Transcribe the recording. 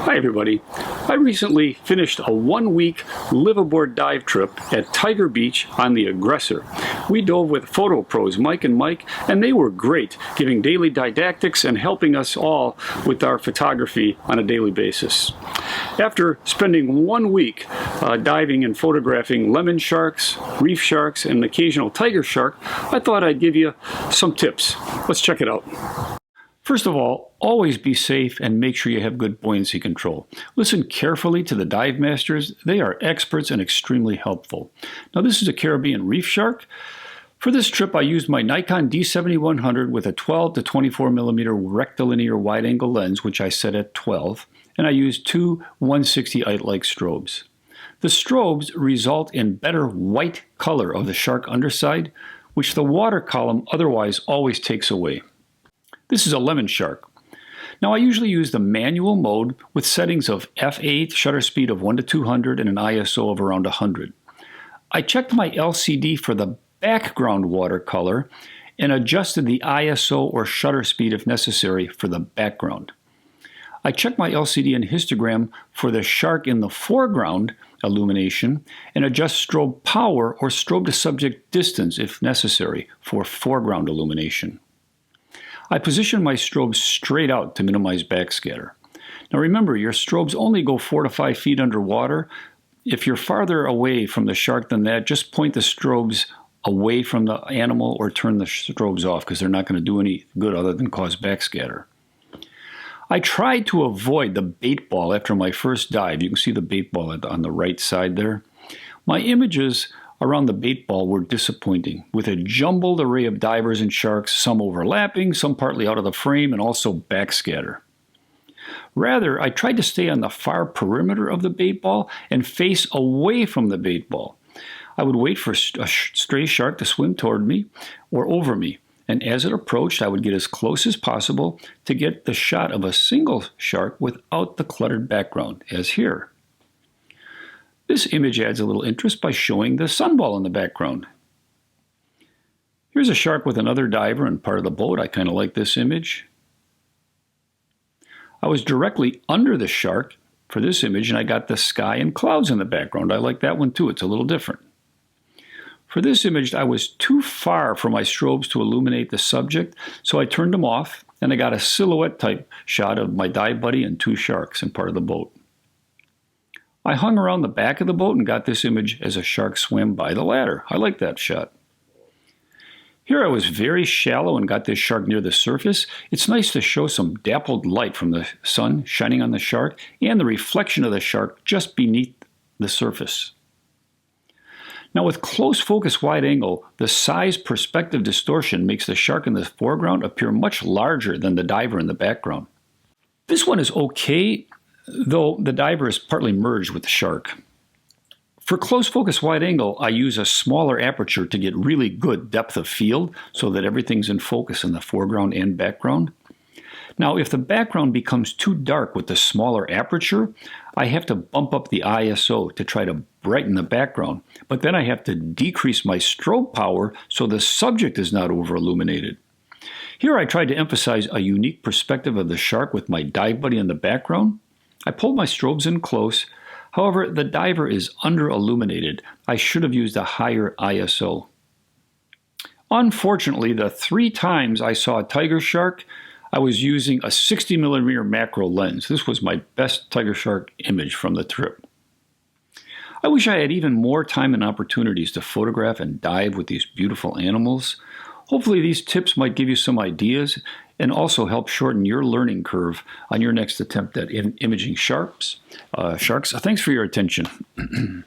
Hi everybody. I recently finished a 1-week liveaboard dive trip at Tiger Beach on the Aggressor. We dove with photo pros Mike and Mike, and they were great, giving daily didactics and helping us all with our photography on a daily basis. After spending 1 week diving and photographing lemon sharks, reef sharks, and an occasional tiger shark, I thought I'd give you some tips. Let's check it out. First of all, always be safe and make sure you have good buoyancy control. Listen carefully to the dive masters. They are experts and extremely helpful. Now this is a Caribbean reef shark. For this trip I used my Nikon D7100 with a 12 to 24 millimeter rectilinear wide-angle lens, which I set at 12, and I used two 160 Ite-like strobes. The strobes result in better white color of the shark underside, which the water column otherwise always takes away. This is a lemon shark. Now I usually use the manual mode with settings of f8, shutter speed of 1 to 200, and an ISO of around 100. I checked my LCD for the background watercolor and adjusted the ISO or shutter speed if necessary for the background. I checked my LCD and histogram for the shark in the foreground illumination and adjust strobe power or strobe to subject distance if necessary for foreground illumination. I position my strobes straight out to minimize backscatter. Now remember, your strobes only go 4 to 5 feet underwater. If you're farther away from the shark than that, just point the strobes away from the animal or turn the strobes off because they're not going to do any good other than cause backscatter. I tried to avoid the bait ball after my first dive. You can see the bait ball on the right side there. My images around the bait ball were disappointing, with a jumbled array of divers and sharks, some overlapping, some partly out of the frame, and also backscatter. Rather, I tried to stay on the far perimeter of the bait ball and face away from the bait ball. I would wait for a stray shark to swim toward me or over me, and as it approached, I would get as close as possible to get the shot of a single shark without the cluttered background, as here. This image adds a little interest by showing the sunball in the background. Here's a shark with another diver and part of the boat. I kind of like this image. I was directly under the shark for this image and I got the sky and clouds in the background. I like that one too. It's a little different. For this image, I was too far from my strobes to illuminate the subject, so I turned them off and I got a silhouette type shot of my dive buddy and two sharks and part of the boat. I hung around the back of the boat and got this image as a shark swam by the ladder. I like that shot. Here I was very shallow and got this shark near the surface. It's nice to show some dappled light from the sun shining on the shark and the reflection of the shark just beneath the surface. Now with close focus wide angle, the size perspective distortion makes the shark in the foreground appear much larger than the diver in the background. This one is okay, though the diver is partly merged with the shark. For close focus wide angle, I use a smaller aperture to get really good depth of field so that everything's in focus in the foreground and background. Now, if the background becomes too dark with the smaller aperture, I have to bump up the ISO to try to brighten the background, but then I have to decrease my strobe power so the subject is not over illuminated. Here I tried to emphasize a unique perspective of the shark with my dive buddy in the background. I pulled my strobes in close. However, the diver is under-illuminated. I should have used a higher ISO. Unfortunately, the 3 times I saw a tiger shark, I was using a 60 millimeter macro lens. This was my best tiger shark image from the trip. I wish I had even more time and opportunities to photograph and dive with these beautiful animals. Hopefully these tips might give you some ideas and also help shorten your learning curve on your next attempt at imaging sharks. Thanks for your attention.